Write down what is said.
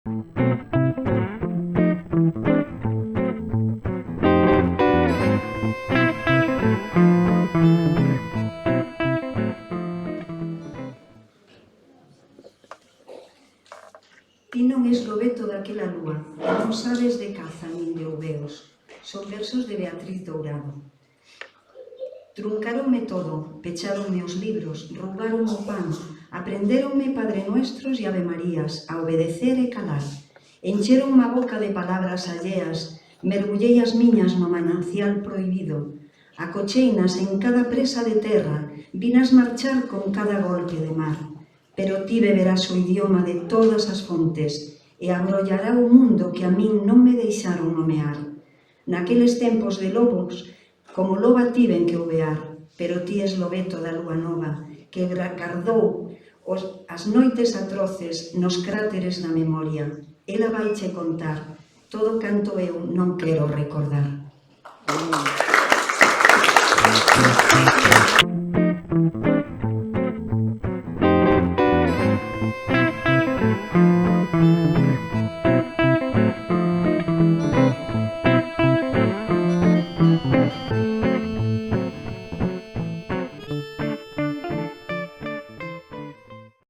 Ti non es lobeto daquela lúa, e non sabes de caza nin de ouveos. Son versos de Beatriz Dourado. Truncaronme todo, pecháronme os libros, roubaronme o pan, aprendéronme Padre Nuestros e Ave Marías, a obedecer e calar. Encheronme a boca de palabras alleas, mergullei as miñas no manancial prohibido. Acocheinas en cada presa de terra, vinas marchar con cada golpe de mar. Pero ti beberás o idioma de todas as fontes e abrollará o mundo que a min non me deixaron nomear. Naqueles tempos de lobos, como loba tiven que ovear, pero ti es lobeto da lúa nova, que gardou as noites atroces nos cráteres da memoria. Ela vaiche contar todo canto eu non quero recordar.